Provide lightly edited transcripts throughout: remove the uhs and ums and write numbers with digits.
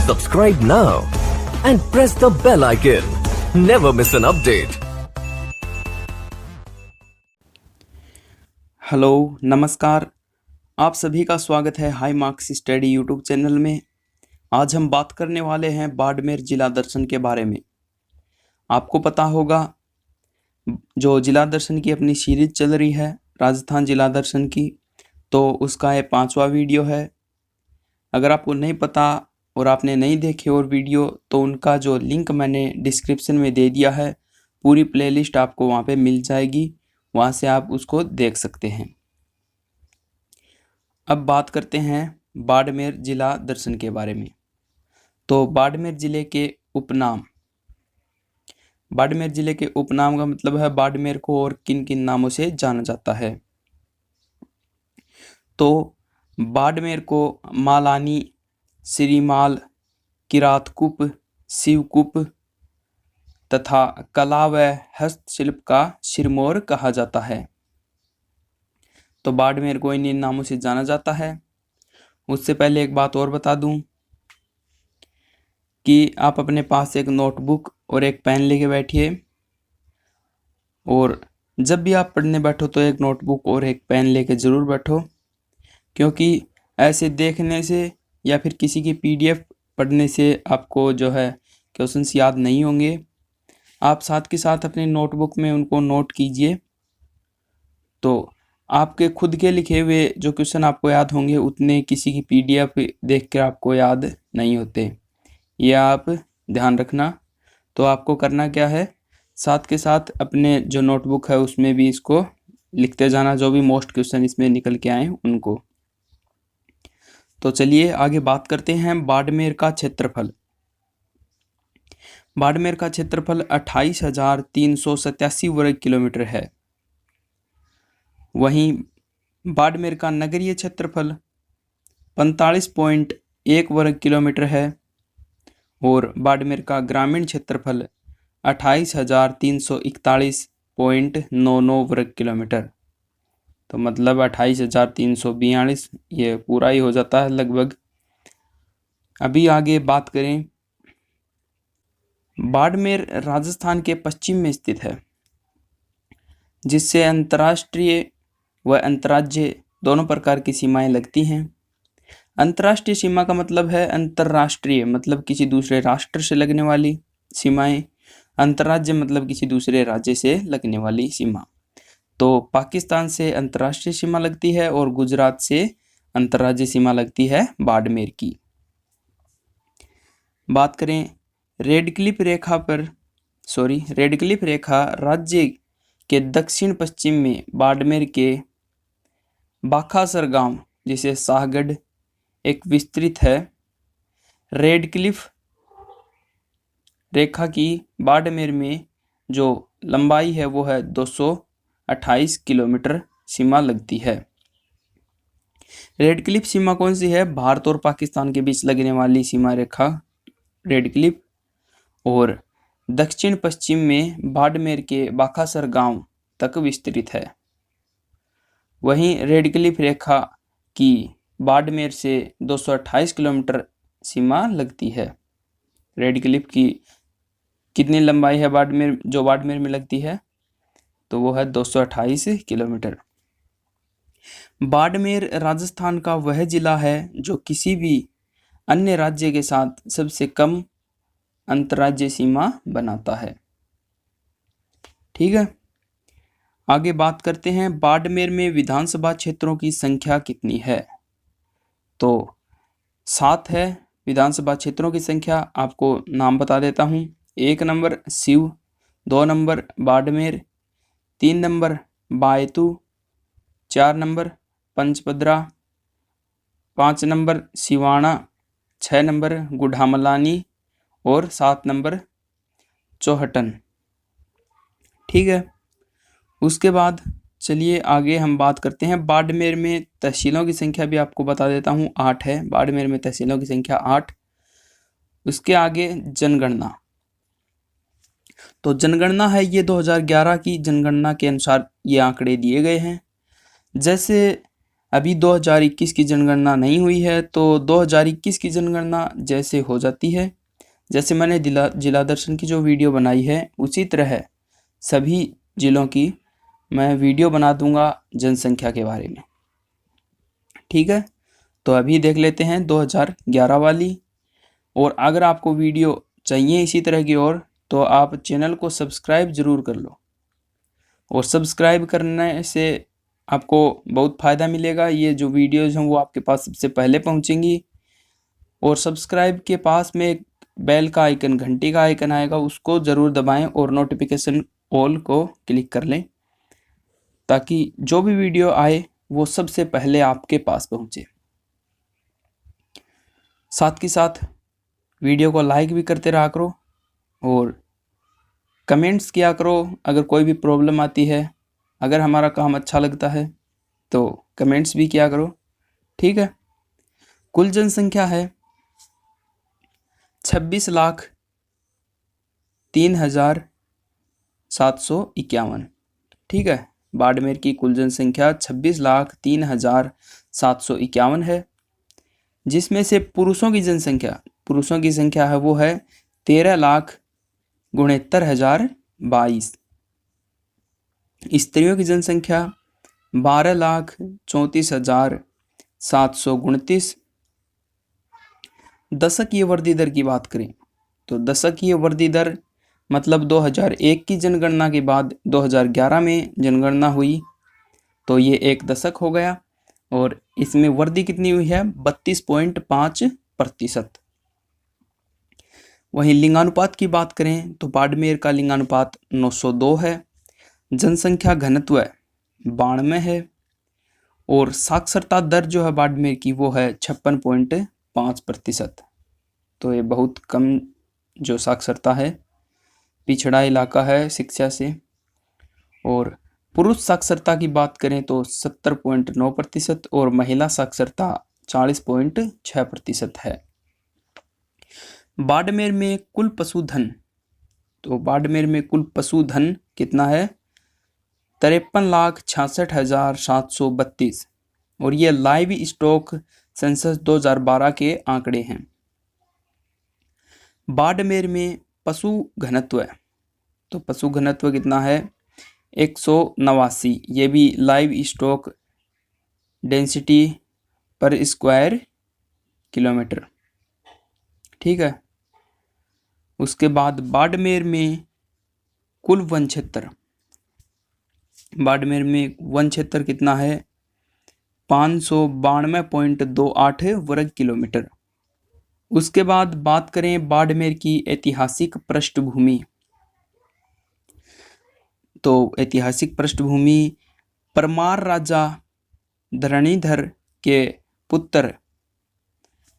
Subscribe now and press the bell icon. Never miss an update. Hello नमस्कार, आप सभी का स्वागत है high marks study YouTube channel में। आज हम बात करने वाले हैं बाड़मेर जिला दर्शन के बारे में। आपको पता होगा जो जिला दर्शन की अपनी सीरीज चल रही है राजस्थान जिला दर्शन की, तो उसका ये 5वां वीडियो है। अगर आपको नहीं पता और आपने नहीं देखे और वीडियो, तो उनका जो लिंक मैंने डिस्क्रिप्शन में दे दिया है, पूरी प्लेलिस्ट आपको वहाँ पे मिल जाएगी, वहाँ से आप उसको देख सकते हैं। अब बात करते हैं बाड़मेर जिला दर्शन के बारे में। तो बाड़मेर जिले के उपनाम, बाड़मेर जिले के उपनाम का मतलब है बाड़मेर को और किन किन नामों से जाना जाता है। तो बाड़मेर को मालानी, श्रीमाल, किरातकुप, शिवकुप तथा कला व हस्तशिल्प का सिरमौर कहा जाता है। तो बाड़मेर को इन नामों से जाना जाता है। उससे पहले एक बात और बता दूं कि आप अपने पास एक नोटबुक और एक पेन लेके बैठिए, और जब भी आप पढ़ने बैठो तो एक नोटबुक और एक पेन लेके ज़रूर बैठो, क्योंकि ऐसे देखने से या फिर किसी की पीडीएफ पढ़ने से आपको जो है क्वेश्चंस याद नहीं होंगे। आप साथ के साथ अपनी नोटबुक में उनको नोट कीजिए, तो आपके खुद के लिखे हुए जो क्वेश्चन आपको याद होंगे उतने किसी की पीडीएफ देखकर आपको याद नहीं होते। ये आप ध्यान रखना। तो आपको करना क्या है, साथ के साथ अपने जो नोटबुक है उसमें भी इसको लिखते जाना, जो भी मोस्ट क्वेश्चन इसमें निकल के आए उनको। तो चलिए आगे बात करते हैं बाड़मेर का क्षेत्रफल। बाड़मेर का क्षेत्रफल 28,387 वर्ग किलोमीटर है। वहीं बाड़मेर का नगरीय क्षेत्रफल 45.1 वर्ग किलोमीटर है, और बाड़मेर का ग्रामीण क्षेत्रफल 28,341.99 वर्ग किलोमीटर। तो मतलब 28,342, ये पूरा ही हो जाता है लगभग। अभी आगे बात करें, बाड़मेर राजस्थान के पश्चिम में स्थित है, जिससे अंतर्राष्ट्रीय व अंतर्राज्यीय दोनों प्रकार की सीमाएं लगती हैं। अंतर्राष्ट्रीय सीमा का मतलब है अंतर्राष्ट्रीय मतलब किसी दूसरे राष्ट्र से लगने वाली सीमाएं, अंतर्राज्य मतलब किसी दूसरे राज्य से लगने वाली सीमा। तो पाकिस्तान से अंतर्राष्ट्रीय सीमा लगती है और गुजरात से अंतर्राज्यीय सीमा लगती है बाड़मेर की। बात करें रेडक्लिफ रेखा राज्य के दक्षिण पश्चिम में बाड़मेर के बाखासर गांव, जिसे शाहगढ़, एक विस्तृत है। रेडक्लिफ रेखा की बाड़मेर में जो लंबाई है वो है 228 किलोमीटर सीमा लगती है। रेडक्लिफ सीमा कौन सी है? भारत और पाकिस्तान के बीच लगने वाली सीमा रेखा रेडक्लिफ, और दक्षिण पश्चिम में बाड़मेर के बाखासर गांव तक विस्तृत है। वहीं रेडक्लिफ रेखा की बाड़मेर से 228 किलोमीटर सीमा लगती है। रेडक्लिफ की कितनी लंबाई है बाड़मेर में लगती है? तो वो है 228 किलोमीटर। बाड़मेर राजस्थान का वह जिला है जो किसी भी अन्य राज्य के साथ सबसे कम अंतर्राज्यीय सीमा बनाता है। ठीक है, आगे बात करते हैं बाड़मेर में विधानसभा क्षेत्रों की संख्या कितनी है। तो 7 है विधानसभा क्षेत्रों की संख्या। आपको नाम बता देता हूँ। 1 number Sheo, 2 number Barmer, 3 number Baytu, 4 number Pachpadra, 5 number Siwana, 6 number Gudamalani और 7 नंबर चौहटन। ठीक है, उसके बाद चलिए आगे हम बात करते हैं बाड़मेर में तहसीलों की संख्या भी आपको बता देता हूँ। 8 है बाड़मेर में तहसीलों की संख्या 8। उसके आगे जनगणना। तो जनगणना है ये 2011 की जनगणना के अनुसार ये आंकड़े दिए गए हैं। जैसे अभी 2021 की जनगणना नहीं हुई है, तो 2021 की जनगणना जैसे हो जाती है, जैसे मैंने जिला दर्शन की जो वीडियो बनाई है उसी तरह सभी जिलों की मैं वीडियो बना दूंगा जनसंख्या के बारे में। ठीक है, तो अभी देख लेते हैं 2011 वाली। और अगर आपको वीडियो चाहिए इसी तरह की और, तो आप चैनल को सब्सक्राइब ज़रूर कर लो, और सब्सक्राइब करने से आपको बहुत फ़ायदा मिलेगा। ये जो वीडियोज़ हैं वो आपके पास सबसे पहले पहुंचेंगी, और सब्सक्राइब के पास में एक बेल का आइकन, घंटी का आइकन आएगा, उसको ज़रूर दबाएं और नोटिफिकेशन ऑल को क्लिक कर लें, ताकि जो भी वीडियो आए वो सबसे पहले आपके पास पहुंचे। साथ के साथ वीडियो को लाइक भी करते रहा करो और कमेंट्स किया करो अगर कोई भी प्रॉब्लम आती है। अगर हमारा काम अच्छा लगता है तो कमेंट्स भी किया करो। ठीक है, कुल जनसंख्या है 26,03,751। ठीक है, बाड़मेर की कुल जनसंख्या 26,03,751 है, जिसमें से पुरुषों की संख्या है वो है 13,69,022। स्त्रियों की जनसंख्या 12,34,729। दशकीय वृद्धि दर की बात करें तो दशकीय वृद्धि दर मतलब 2001 की जनगणना के बाद 2011 में जनगणना हुई, तो ये एक दशक हो गया, और इसमें वृद्धि कितनी हुई है 32.5%। वहीं लिंगानुपात की बात करें तो बाड़मेर का लिंगानुपात 902 है, जनसंख्या घनत्व 92 है, और साक्षरता दर जो है बाड़मेर की वो है 56.5%। तो ये बहुत कम जो साक्षरता है, पिछड़ा इलाका है शिक्षा से। और पुरुष साक्षरता की बात करें तो 70.9% और महिला साक्षरता 40.6% है। बाड़मेर में कुल पशुधन, तो बाड़मेर में कुल पशुधन कितना है 53,66,732, और ये लाइव स्टॉक सेंसस 2012 के आंकड़े हैं। बाड़मेर में पशु घनत्व है, तो पशु घनत्व कितना है 189, ये भी लाइव स्टॉक डेंसिटी पर स्क्वायर किलोमीटर। ठीक है, उसके बाद बाड़मेर में कुल वन क्षेत्र, बाड़मेर में वन क्षेत्र कितना है 592.28 वर्ग किलोमीटर। उसके बाद बात करें बाड़मेर की ऐतिहासिक पृष्ठभूमि, तो ऐतिहासिक पृष्ठभूमि परमार राजा धरणीधर के पुत्र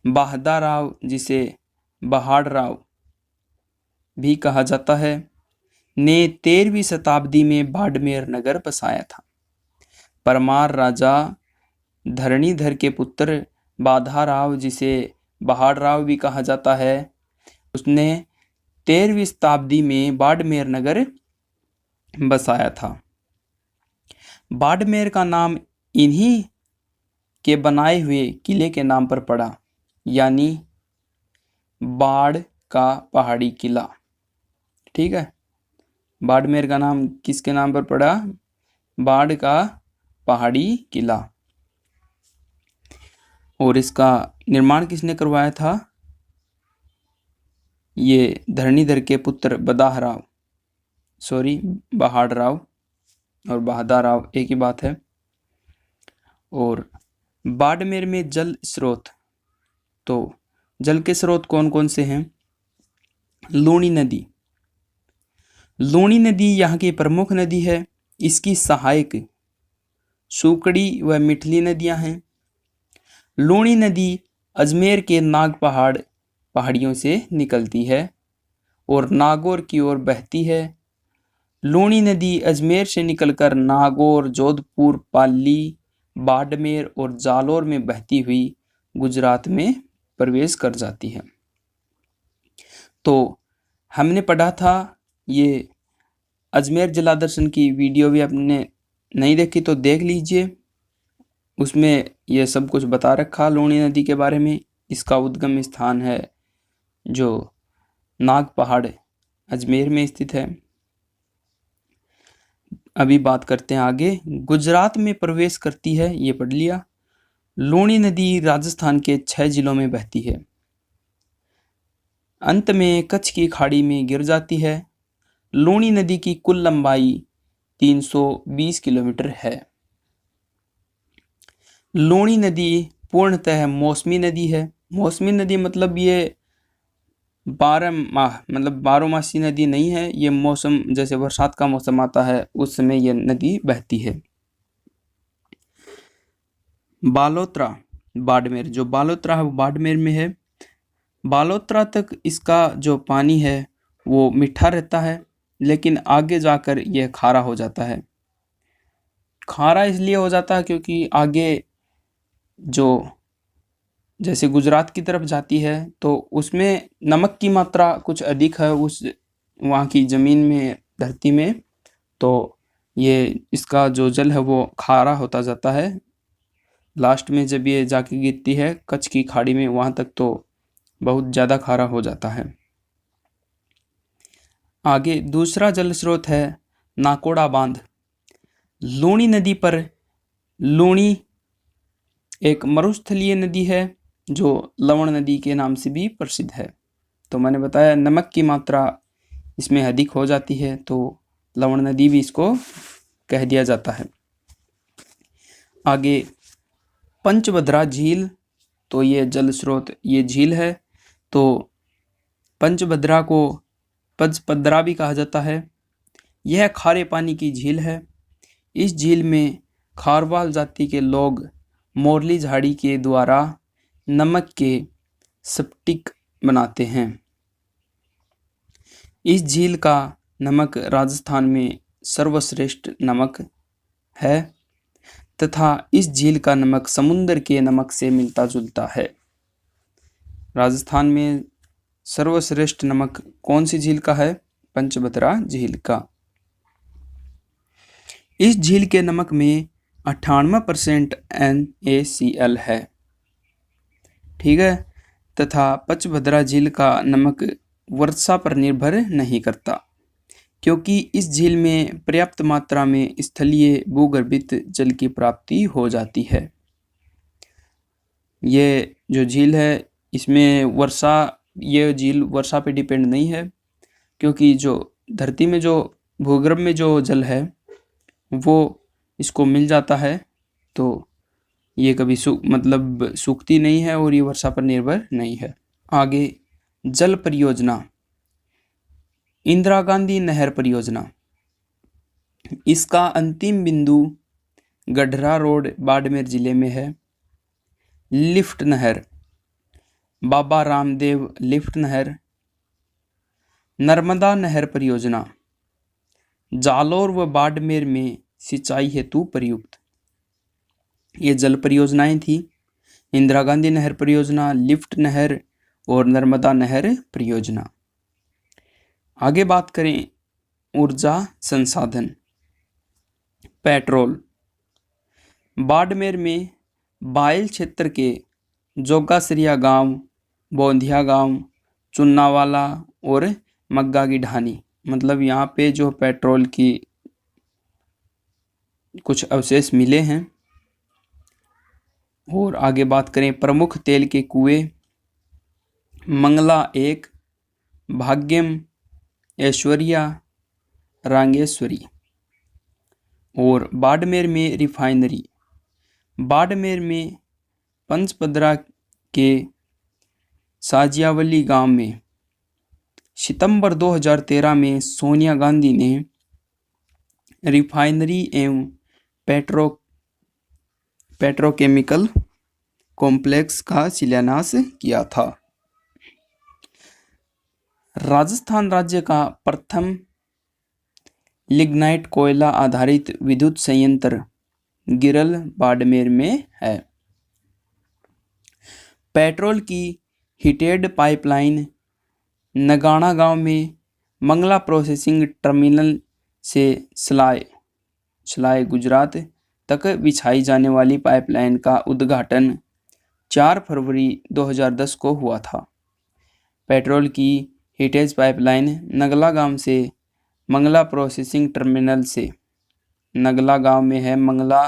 बहादुरराव, जिसे बहादुरराव भी कहा जाता है, ने 13वीं शताब्दी में बाड़मेर नगर बसाया था। परमार राजा धरणीधर के पुत्र बहादुरराव, जिसे बहादुरराव भी कहा जाता है, उसने 13वीं शताब्दी में बाड़मेर नगर बसाया था। बाड़मेर का नाम इन्हीं के बनाए हुए किले के नाम पर पड़ा, यानी बाड़ का पहाड़ी किला। ठीक है, बाड़मेर का नाम किसके नाम पर पड़ा, बाड़ का पहाड़ी किला। और इसका निर्माण किसने करवाया था, ये धरणीधर के पुत्र बहादुरराव और बहादुरराव एक ही बात है। और बाड़मेर में जल स्रोत, तो जल के स्रोत कौन कौन से हैं, लूणी नदी यहाँ की प्रमुख नदी है। इसकी सहायक सुकड़ी व मिठली नदियां हैं। लूणी नदी अजमेर के नाग पहाड़ियों से निकलती है और नागौर की ओर बहती है। लूणी नदी अजमेर से निकलकर नागौर, जोधपुर, पाली, बाड़मेर और जालौर में बहती हुई गुजरात में प्रवेश कर जाती है। तो हमने पढ़ा था, ये अजमेर जिला दर्शन की वीडियो भी आपने नहीं देखी तो देख लीजिए। उसमें ये सब कुछ बता रखा लूणी नदी के बारे में। इसका उद्गम स्थान है जो नाग पहाड़ अजमेर में स्थित है। अभी बात करते हैं आगे। गुजरात में प्रवेश करती है, ये पढ़ लिया। लूणी नदी राजस्थान के 6 जिलों में बहती है। अंत में कच्छ की खाड़ी में गिर जाती है। लूणी नदी की कुल लंबाई 320 किलोमीटर है। लूणी नदी पूर्णतः मौसमी नदी है। मौसमी नदी मतलब ये 12 माह मतलब 12मासी नदी नहीं है। ये मौसम जैसे बरसात का मौसम आता है उस समय ये नदी बहती है। बालोतरा बाड़मेर, जो बालोतरा है वो बाड़मेर में है। बालोतरा तक इसका जो पानी है वो मीठा रहता है, लेकिन आगे जाकर यह खारा हो जाता है। खारा इसलिए हो जाता है क्योंकि आगे जो जैसे गुजरात की तरफ जाती है तो उसमें नमक की मात्रा कुछ अधिक है उस वहाँ की ज़मीन में, धरती में, तो ये इसका जो जल है वो खारा होता जाता है। लास्ट में जब ये जाके गिरती है कच्छ की खाड़ी में, वहाँ तक तो बहुत ज़्यादा खारा हो जाता है। आगे दूसरा जल स्रोत है नाकोड़ा बांध। लूणी नदी पर लूणी एक मरुस्थलीय नदी है जो लवण नदी के नाम से भी प्रसिद्ध है। तो मैंने बताया नमक की मात्रा इसमें अधिक हो जाती है तो लवण नदी भी इसको कह दिया जाता है। आगे पंचभद्रा झील, तो ये जल स्रोत ये झील है। तो पंचभद्रा को पंचपद्रा भी कहा जाता है। यह खारे पानी की झील है। इस झील में खारवाल जाति के लोग मोरली झाड़ी के द्वारा नमक के स्फटिक बनाते हैं। इस झील का नमक राजस्थान में सर्वश्रेष्ठ नमक है तथा इस झील का नमक समुद्र के नमक से मिलता जुलता है। राजस्थान में सर्वश्रेष्ठ नमक कौन सी झील का है? पंचभद्रा झील का। इस झील के नमक में 98% NaCl है, ठीक है, तथा पंचभद्रा झील का नमक वर्षा पर निर्भर नहीं करता क्योंकि इस झील में पर्याप्त मात्रा में स्थलीय भूगर्भित जल की प्राप्ति हो जाती है। ये जो झील है इसमें ये झील वर्षा पे डिपेंड नहीं है क्योंकि जो धरती में जो भूगर्भ में जो जल है वो इसको मिल जाता है, तो ये कभी सूखती नहीं है और ये वर्षा पर निर्भर नहीं है। आगे जल परियोजना, इंदिरा गांधी नहर परियोजना। इसका अंतिम बिंदु गढ़रा रोड बाड़मेर जिले में है। लिफ्ट नहर, बाबा रामदेव लिफ्ट नहर। नर्मदा नहर परियोजना जालोर व बाड़मेर में सिंचाई हेतु प्रयुक्त। ये जल परियोजनाएं थी, इंदिरा गांधी नहर परियोजना, लिफ्ट नहर और नर्मदा नहर परियोजना। आगे बात करें ऊर्जा संसाधन। पेट्रोल, बाड़मेर में बायल क्षेत्र के जोगासरिया गांव, बोंधिया गांव, चुन्नावाला और मग्गा की ढानी, मतलब यहाँ पे जो पेट्रोल की कुछ अवशेष मिले हैं। और आगे बात करें प्रमुख तेल के कुएं, मंगला 1, भाग्यम, ऐश्वर्या, रांगेश्वरी। और बाड़मेर में रिफाइनरी, बाड़मेर में पंचपद्रा के साजियावली गांव में सितंबर 2013 में सोनिया गांधी ने रिफाइनरी एवं पेट्रोकेमिकल कॉम्प्लेक्स का शिलान्यास किया था। राजस्थान राज्य का प्रथम लिग्नाइट कोयला आधारित विद्युत संयंत्र गिरल बाड़मेर में है। पेट्रोल की हीटेड पाइपलाइन नगाना गांव में मंगला प्रोसेसिंग टर्मिनल से सलाय गुजरात तक बिछाई जाने वाली पाइपलाइन का उद्घाटन 4 फरवरी 2010 को हुआ था। पेट्रोल की हीटेज पाइपलाइन नगला गांव से मंगला प्रोसेसिंग टर्मिनल से, नगला गांव में है मंगला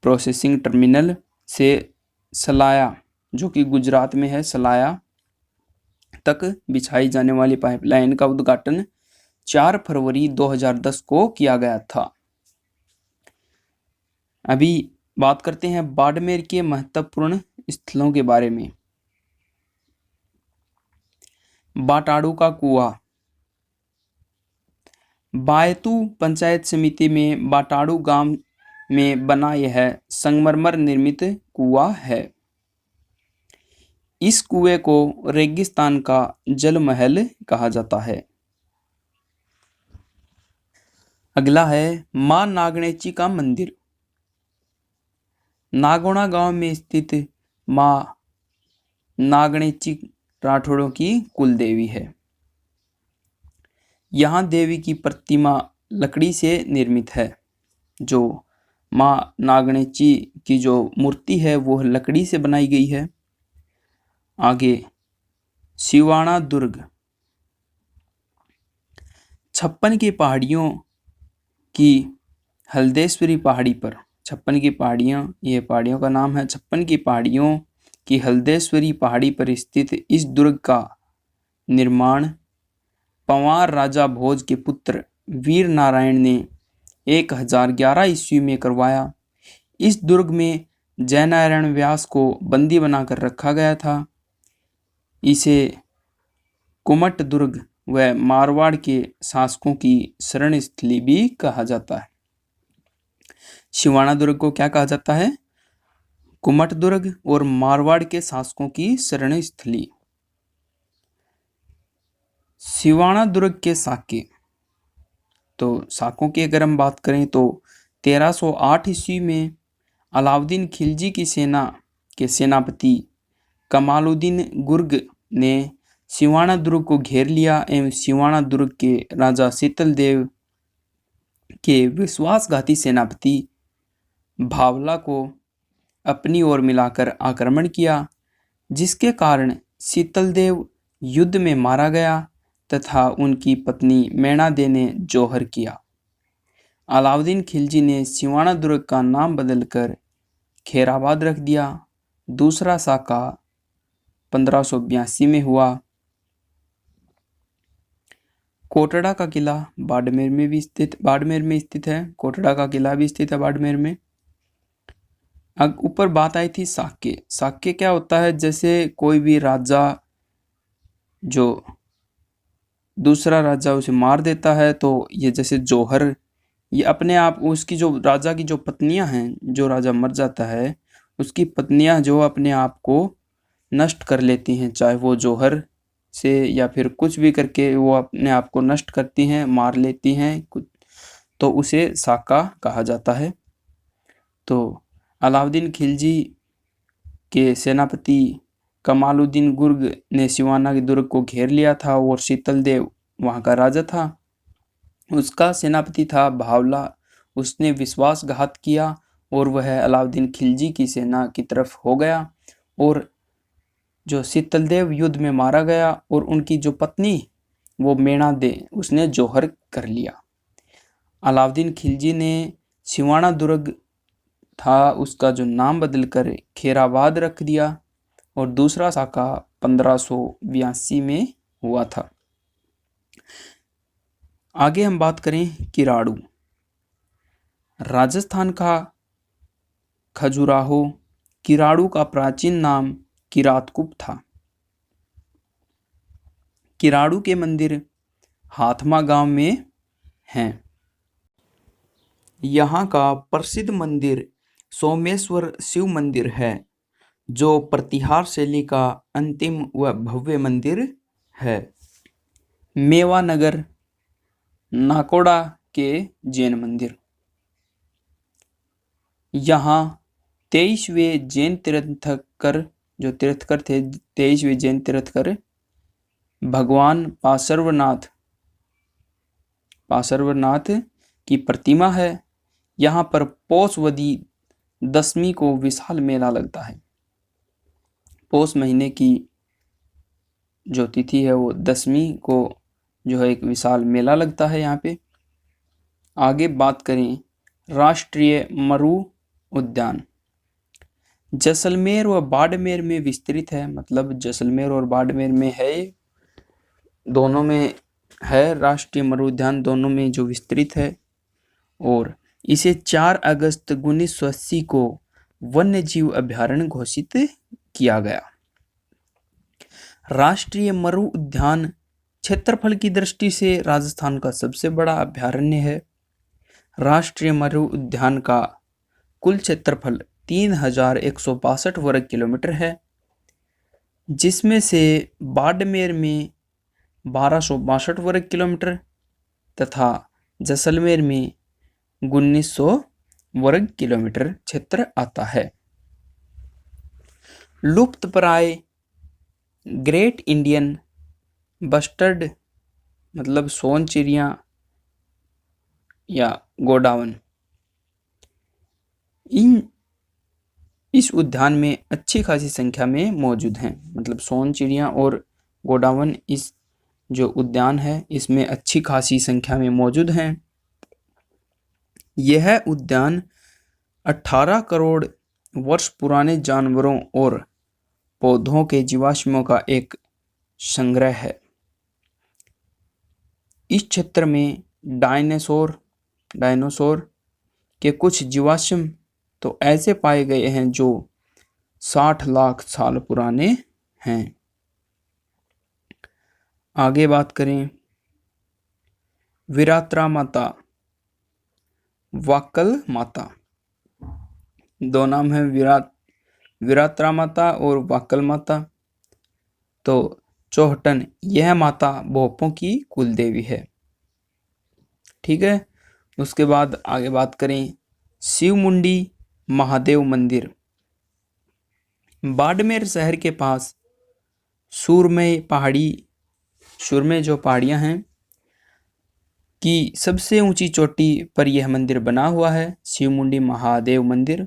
प्रोसेसिंग टर्मिनल से सलाया, जो कि गुजरात में है, सलाया तक बिछाई जाने वाली पाइपलाइन का उद्घाटन 4 फरवरी 2010 को किया गया था। अभी बात करते हैं बाड़मेर के महत्वपूर्ण स्थलों के बारे में। बाटाड़ू का कुआं। बायतू पंचायत समिति में बाटाड़ू गांव में बना यह संगमरमर निर्मित कुआं है। इस कुएं को रेगिस्तान का जल महल कहा जाता है। अगला है मां नागणेची का मंदिर। नागोना गांव में स्थित मां नागणेची राठौड़ों की कुल देवी है। यहाँ देवी की प्रतिमा लकड़ी से निर्मित है। जो मां नागणेची की जो मूर्ति है वो लकड़ी से बनाई गई है। आगे सिवाना दुर्ग। छप्पन की पहाड़ियों की हल्देश्वरी पहाड़ी पर, छप्पन की पहाड़ियाँ, ये पहाड़ियों का नाम है, छप्पन की पहाड़ियों की हल्देश्वरी पहाड़ी पर स्थित इस दुर्ग का निर्माण पंवार राजा भोज के पुत्र वीर नारायण ने 1011 ईस्वी में करवाया। इस दुर्ग में जयनारायण व्यास को बंदी बनाकर रखा गया था। इसे कुमट दुर्ग व मारवाड़ के शासकों की शरण स्थली भी कहा जाता है। सिवाना दुर्ग को क्या कहा जाता है? कुमट दुर्ग और मारवाड़ के शासकों की शरण स्थली। सिवाना दुर्ग के साके, तो साकों की अगर हम बात करें तो 1308 ईस्वी में अलाउद्दीन खिलजी की सेना के सेनापति कमालुद्दीन गुर्ग ने सिवाना दुर्ग को घेर लिया एवं सिवाना दुर्ग के राजा शीतल देव के विश्वासघाती सेनापति भावला को अपनी ओर मिलाकर आक्रमण किया, जिसके कारण शीतल देव युद्ध में मारा गया तथा उनकी पत्नी मैणादे ने जौहर किया। अलाउद्दीन खिलजी ने सिवाना दुर्ग का नाम बदलकर खैराबाद रख दिया। दूसरा साका 1582 में हुआ। कोटड़ा का किला बाड़मेर में स्थित है। कोटड़ा का किला भी स्थित है बाड़मेर में। अब ऊपर बात आई थी साके। साके क्या होता है? जैसे कोई भी राजा जो दूसरा राजा उसे मार देता है तो ये जैसे जौहर, ये अपने आप उसकी जो राजा की जो पत्नियां हैं, जो राजा मर जाता है उसकी पत्नियां जो अपने आप को नष्ट कर लेती हैं, चाहे वो जौहर से या फिर कुछ भी करके वो अपने आप को नष्ट करती हैं, मार लेती हैं, तो उसे साका कहा जाता है। तो अलाउद्दीन खिलजी के सेनापति कमालुद्दीन गुर्ग ने सिवाना के दुर्ग को घेर लिया था और शीतल देव वहाँ का राजा था। उसका सेनापति था भावला। उसने विश्वासघात किया और वह अलाउद्दीन खिलजी की सेना की तरफ हो गया और जो शीतल देव युद्ध में मारा गया और उनकी जो पत्नी वो मैणादे उसने जौहर कर लिया। अलाउद्दीन खिलजी ने सिवाना दुर्ग था उसका जो नाम बदलकर खैराबाद रख दिया और दूसरा साका 1582 में हुआ था। आगे हम बात करें किराड़ू। राजस्थान का खजुराहो किराड़ू का प्राचीन नाम किरातकुप था। किराड़ू के मंदिर हाथमा गांव में हैं। यहाँ का प्रसिद्ध मंदिर सोमेश्वर शिव मंदिर है, जो प्रतिहार शैली का अंतिम व भव्य मंदिर है। मेवानगर नाकोड़ा के जैन मंदिर। यहाँ 23वें जैन तीर्थंकर जो तीर्थकर थे, 23वें जैन तीर्थकर भगवान पार्श्वनाथ की प्रतिमा है। यहाँ पर पौषवदी दशमी को विशाल मेला लगता है। पौष महीने की जो तिथि है वो दशमी को जो है एक विशाल मेला लगता है यहाँ पे। आगे बात करें राष्ट्रीय मरु उद्यान, जैसलमेर व बाड़मेर में विस्तृत है। मतलब जैसलमेर और बाड़मेर में है, दोनों में है राष्ट्रीय मरु उद्यान, दोनों में जो विस्तृत है। और इसे 4 अगस्त 1980 को वन्य जीव अभ्यारण्य घोषित किया गया। राष्ट्रीय मरु उद्यान क्षेत्रफल की दृष्टि से राजस्थान का सबसे बड़ा अभ्यारण्य है। राष्ट्रीय मरु उद्यान का कुल क्षेत्रफल 3162 वर्ग किलोमीटर है, जिसमें से बाड़मेर में 1262 वर्ग किलोमीटर तथा जैसलमेर में 1900 वर्ग किलोमीटर क्षेत्र आता है। लुप्तप्राय ग्रेट इंडियन बस्टर्ड मतलब सोन चिड़िया या गोडावन, इस उद्यान में अच्छी खासी संख्या में मौजूद हैं। मतलब सोन चिड़िया और गोडावन इस जो उद्यान है इसमें अच्छी खासी संख्या में मौजूद हैं। यह उद्यान 18 करोड़ वर्ष पुराने जानवरों और पौधों के जीवाश्मों का एक संग्रह है। इस क्षेत्र में डायनासोर के कुछ जीवाश्म तो ऐसे पाए गए हैं जो 60 लाख साल पुराने हैं। आगे बात करें वीरात्रा माता, वाक्कल माता, दो नाम है वीरात्रा माता और वाक्कल माता। तो चौहटन यह माता भोपों की कुल देवी है। ठीक है, उसके बाद आगे बात करें शिव मुंडी महादेव मंदिर, बाड़मेर शहर के पास सुरमई जो पहाड़ियां हैं की सबसे ऊंची चोटी पर यह मंदिर बना हुआ है, शिव मुंडी महादेव मंदिर।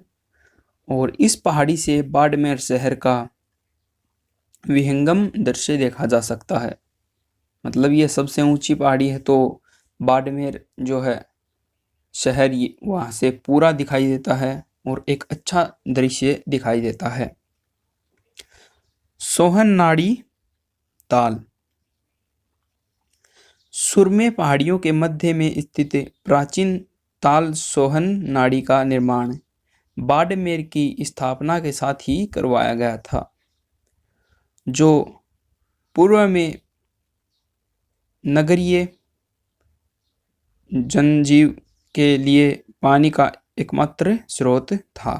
और इस पहाड़ी से बाड़मेर शहर का विहंगम दृश्य देखा जा सकता है। मतलब ये सबसे ऊंची पहाड़ी है तो बाड़मेर जो है शहर वहाँ से पूरा दिखाई देता है और एक अच्छा दृश्य दिखाई देता है। सोहन नाड़ी ताल, सुरमे पहाड़ियों के मध्य में स्थित प्राचीन ताल सोहन नाड़ी का निर्माण बाड़मेर की स्थापना के साथ ही करवाया गया था, जो पूर्व में नगरीय जनजीव के लिए पानी का एकमात्र स्रोत था।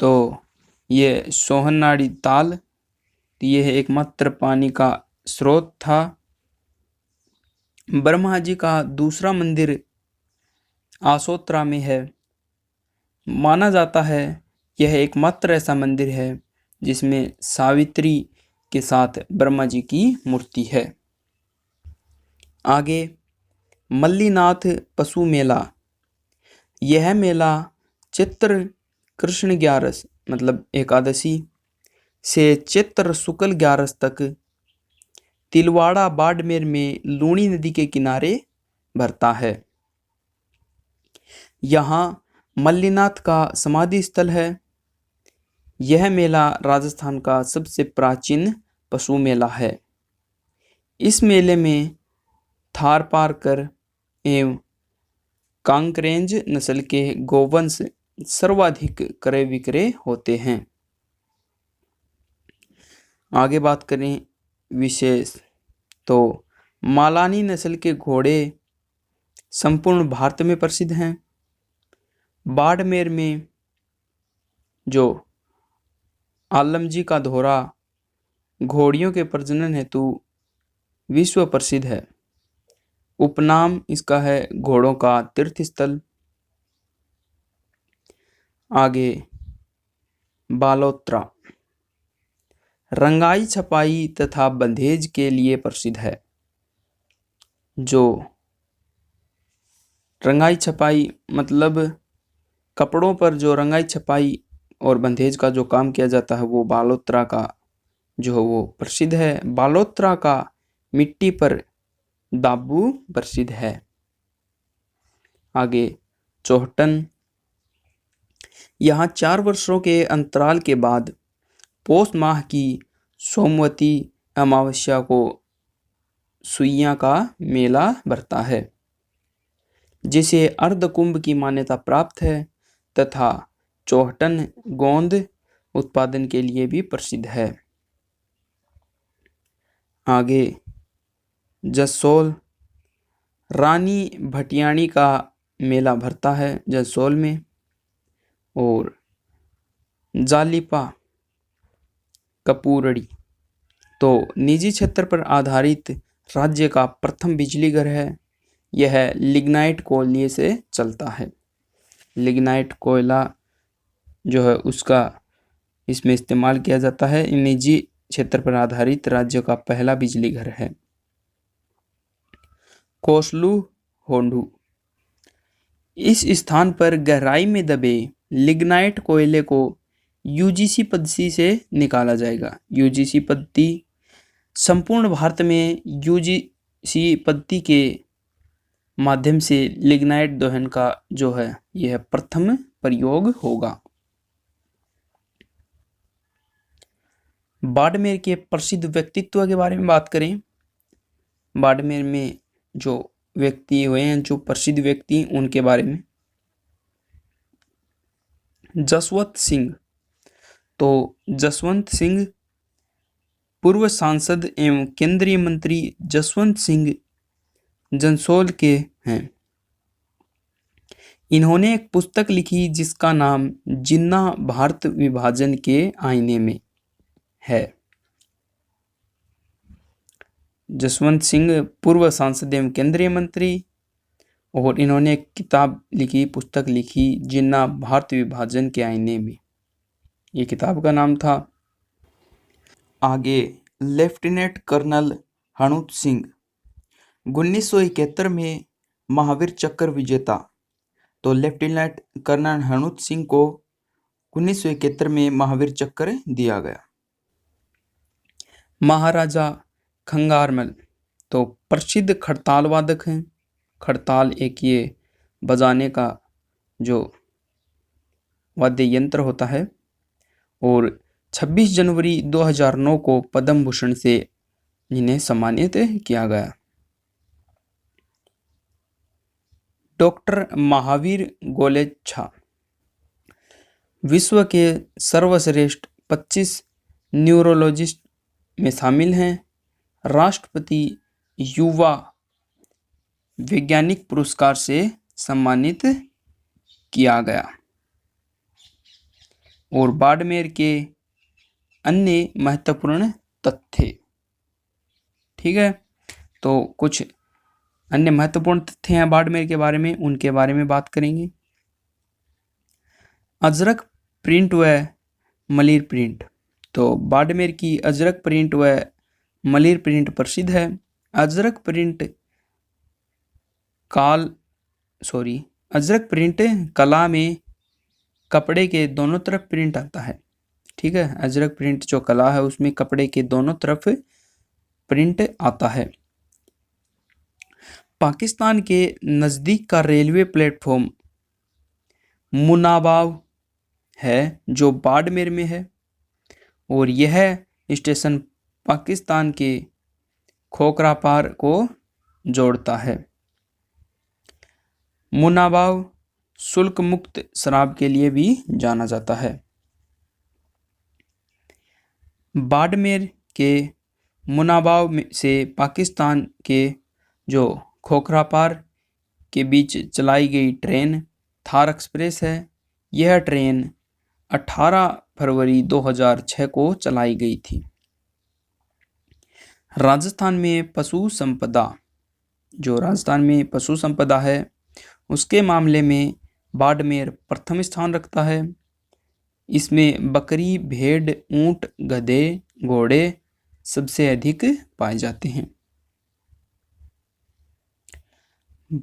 तो ये सोहननाड़ी ताल यह एकमात्र पानी का स्रोत था। ब्रह्मा जी का दूसरा मंदिर आसोत्रा में है। माना जाता है यह एकमात्र ऐसा मंदिर है जिसमें सावित्री के साथ ब्रह्मा जी की मूर्ति है। आगे मल्लीनाथ पशु मेला, यह मेला चित्र कृष्ण 11 मतलब एकादशी से चित्र शुक्ल 11 तक तिलवाड़ा बाड़मेर में लूणी नदी के किनारे भरता है। यहाँ मल्लीनाथ का समाधि स्थल है। यह मेला राजस्थान का सबसे प्राचीन पशु मेला है। इस मेले में थारपारकर एवं कांकरेंज नस्ल के गोवंश सर्वाधिक क्रय विक्रय होते हैं। आगे बात करें विशेष तो मालानी नस्ल के घोड़े संपूर्ण भारत में प्रसिद्ध हैं। बाड़मेर में जो आलमजी का धोरा घोड़ियों के प्रजनन हेतु विश्व प्रसिद्ध है। उपनाम इसका है घोड़ों का तीर्थ स्थल। आगे बालोत्रा रंगाई छपाई तथा बंधेज के लिए प्रसिद्ध है, जो रंगाई छपाई मतलब कपड़ों पर जो रंगाई छपाई और बंधेज का जो काम किया जाता है वो बालोत्रा का जो है वो प्रसिद्ध है। बालोत्रा का मिट्टी पर दाबू प्रसिद्ध है। आगे चौहटन, यहाँ 4 वर्षों के अंतराल के बाद पौष माह की सोमवती अमावस्या को सुइयां का मेला भरता है, जिसे अर्धकुंभ की मान्यता प्राप्त है तथा चौहटन गोंद उत्पादन के लिए भी प्रसिद्ध है। आगे जसोल, रानी भटियाणी का मेला भरता है जसोल में। और जालिपा कपूरड़ी तो निजी क्षेत्र पर आधारित राज्य का प्रथम बिजली घर है। यह लिग्नाइट कोयले से चलता है। लिग्नाइट कोयला जो है उसका इसमें इस्तेमाल किया जाता है। निजी क्षेत्र पर आधारित राज्य का पहला बिजली घर है। कोसलू होंडू, इस स्थान पर गहराई में दबे लिग्नाइट कोयले को यूजीसी पद्धति से निकाला जाएगा। यूजीसी पद्धति संपूर्ण भारत में यूजीसी पद्धति के माध्यम से लिग्नाइट दोहन का जो है यह प्रथम प्रयोग होगा। बाड़मेर के प्रसिद्ध व्यक्तित्व के बारे में बात करें। बाड़मेर में जो व्यक्ति हुए हैं, जो प्रसिद्ध व्यक्ति, उनके बारे में जसवंत सिंह, तो जसवंत सिंह पूर्व सांसद एवं केंद्रीय मंत्री जसवंत सिंह जंसौल के हैं। इन्होंने एक पुस्तक लिखी जिसका नाम जिन्ना भारत विभाजन के आईने में है। जसवंत सिंह पूर्व सांसद एवं केंद्रीय मंत्री, और इन्होंने एक किताब लिखी, पुस्तक लिखी जिन्ना भारत विभाजन के आईने में, ये किताब का नाम था। आगे लेफ्टिनेंट कर्नल हनुत सिंह 1971 में महावीर चक्र विजेता। तो लेफ्टिनेंट कर्नल हनुत सिंह को 1971 में महावीर चक्र दिया गया। महाराजा खंगारमल तो प्रसिद्ध खड़ताल वादक हैं। खड़ताल एक ये बजाने का जो वाद्य यंत्र होता है। और 26 जनवरी 2009 को पद्म भूषण से इन्हें सम्मानित किया गया। डॉक्टर महावीर गोलेच्छा विश्व के सर्वश्रेष्ठ 25 न्यूरोलॉजिस्ट में शामिल हैं। राष्ट्रपति युवा वैज्ञानिक पुरस्कार से सम्मानित किया गया। और बाड़मेर के अन्य महत्वपूर्ण तथ्य, ठीक है, तो कुछ अन्य महत्वपूर्ण तथ्य हैं बाड़मेर के बारे में, उनके बारे में बात करेंगे। अजरक प्रिंट व मलिर प्रिंट, तो बाड़मेर की अजरक प्रिंट व मलिर प्रिंट प्रसिद्ध है। अजरक प्रिंट अजरक प्रिंट कला में कपड़े के दोनों तरफ प्रिंट आता है, ठीक है। अजरक प्रिंट जो कला है उसमें कपड़े के दोनों तरफ प्रिंट आता है। पाकिस्तान के नज़दीक का रेलवे प्लेटफॉर्म मुनाबाव है जो बाड़मेर में है। और यह स्टेशन पाकिस्तान के खोखरापार को जोड़ता है। मुनाबाव शुल्क मुक्त शराब के लिए भी जाना जाता है। बाड़मेर के मुनाबाव से पाकिस्तान के जो खोखरापार के बीच चलाई गई ट्रेन थार एक्सप्रेस है। यह ट्रेन 18 फरवरी 2006 को चलाई गई थी। राजस्थान में पशु संपदा, जो राजस्थान में पशु संपदा है उसके मामले में बाड़मेर प्रथम स्थान रखता है। इसमें बकरी, भेड़, ऊंट, गधे, घोड़े सबसे अधिक पाए जाते हैं।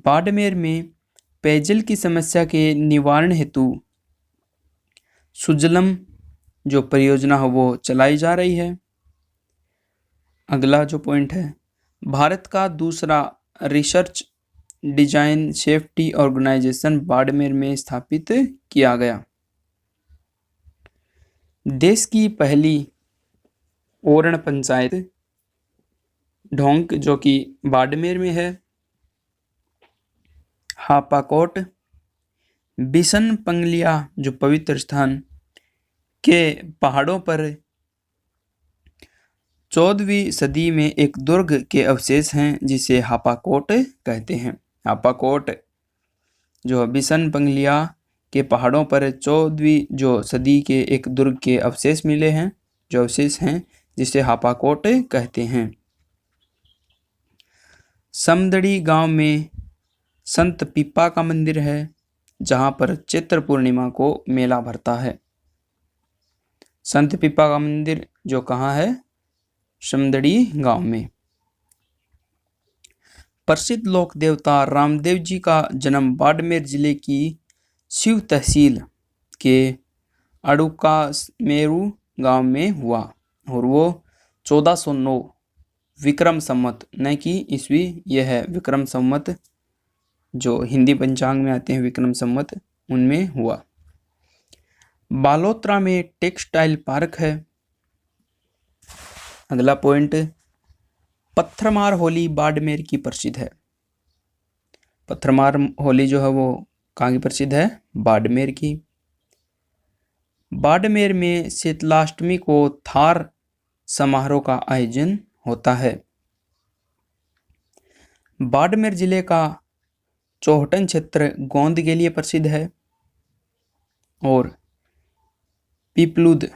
बाड़मेर में पेयजल की समस्या के निवारण हेतु सुजलम जो परियोजना है वो चलाई जा रही है। अगला जो पॉइंट है, भारत का दूसरा research design safety organisation Barmer में स्थापित किया गया। देश की पहली ओरण पंचायत ढोंक जो कि बाड़मेर में है। हापाकोट बिशन पंगलिया जो पवित्र स्थान के पहाड़ों पर 14वीं सदी में एक दुर्ग के अवशेष हैं जिसे हापाकोट कहते हैं। हापाकोट जो बिशन पंगलिया के पहाड़ों पर 14वीं जो सदी के एक दुर्ग के अवशेष मिले हैं, जो अवशेष हैं जिसे हापाकोट कहते हैं। समदड़ी गांव में संत पीपा का मंदिर है जहां पर चैत्र पूर्णिमा को मेला भरता है। संत पीपा का मंदिर जो कहाँ है? समदड़ी गांव में। प्रसिद्ध लोक देवता रामदेव जी का जन्म बाड़मेर जिले की शिव तहसील के अड़ुकामेरू गांव में हुआ और वो 1409 विक्रम संवत, न कि ईस्वी, यह है विक्रम संवत, जो हिंदी पंचांग में आते हैं विक्रम संवत, उनमें हुआ। बालोतरा में टेक्सटाइल पार्क है। अगला पॉइंट, पत्थरमार होली बाड़मेर की प्रसिद्ध है। पत्थरमार होली जो है वो कहाँ की प्रसिद्ध है? बाड़मेर की। बाड़मेर में शीतलाष्टमी को थार समारोह का आयोजन होता है। बाड़मेर जिले का चौहटन क्षेत्र गोंद के लिए प्रसिद्ध है और पीपलुद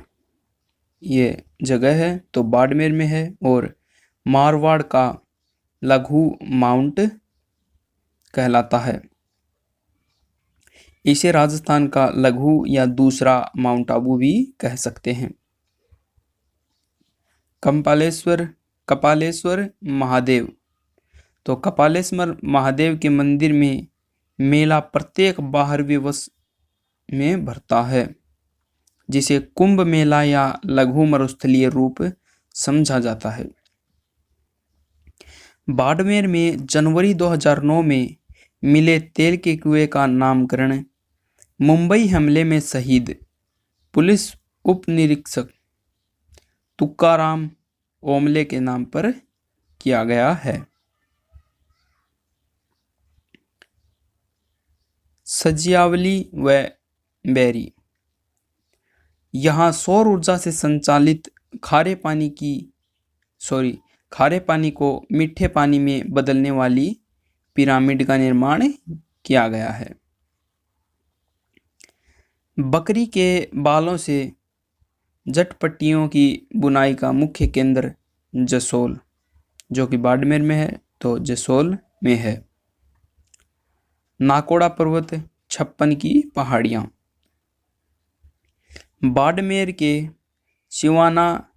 ये जगह है तो बाड़मेर में है, और मारवाड़ का लघु माउंट कहलाता है। इसे राजस्थान का लघु या दूसरा माउंट आबू भी कह सकते हैं। कपालेश्वर महादेव, तो कपालेश्वर महादेव के मंदिर में मेला प्रत्येक 12वें वर्ष में भरता है, जिसे कुंभ मेला या लघु मरुस्थलीय रूप समझा जाता है। बाड़मेर में जनवरी 2009 में मिले तेल के कुएं का नामकरण मुंबई हमले में शहीद पुलिस उप निरीक्षक तुकाराम ओमले के नाम पर किया गया है। सजियावली व बैरी, यहाँ सौर ऊर्जा से संचालित खारे पानी को मीठे पानी में बदलने वाली पिरामिड का निर्माण किया गया है। बकरी के बालों से जटपट्टियों की बुनाई का मुख्य केंद्र जसोल, जो कि बाड़मेर में है, तो जसोल में है। नाकोड़ा पर्वत 56 की पहाड़ियाँ। बाड़मेर के सिवाना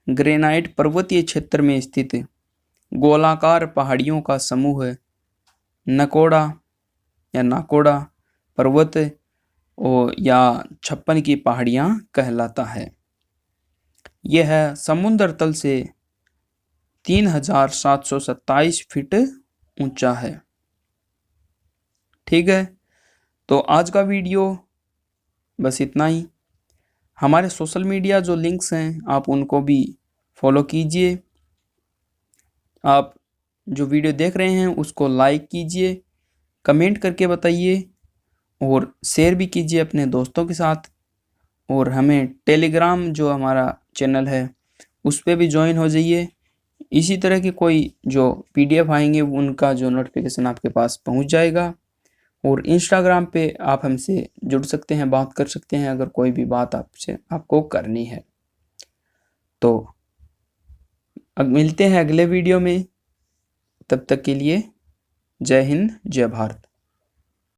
ग्रेनाइट पर्वतीय क्षेत्र में स्थित गोलाकार पहाड़ियों का समूह नाकोड़ा पर्वत या 56 की पहाड़ियाँ कहलाता है। यह समुद्र तल से 3727 फीट ऊंचा है। ठीक है, तो आज का वीडियो बस इतना ही। हमारे सोशल मीडिया जो लिंक्स हैं आप उनको भी फॉलो कीजिए। आप जो वीडियो देख रहे हैं उसको लाइक कीजिए, कमेंट करके बताइए और शेयर भी कीजिए अपने दोस्तों के साथ। और हमें टेलीग्राम जो हमारा चैनल है उस पर भी ज्वाइन हो जाइए। इसी तरह की कोई जो PDF आएंगे उनका जो नोटिफिकेशन आपके पास पहुंच जाएगा। और इंस्टाग्राम पे आप हमसे जुड़ सकते हैं, बात कर सकते हैं अगर कोई भी बात आपको करनी है। तो अब मिलते हैं अगले वीडियो में, तब तक के लिए जय हिंद जय भारत।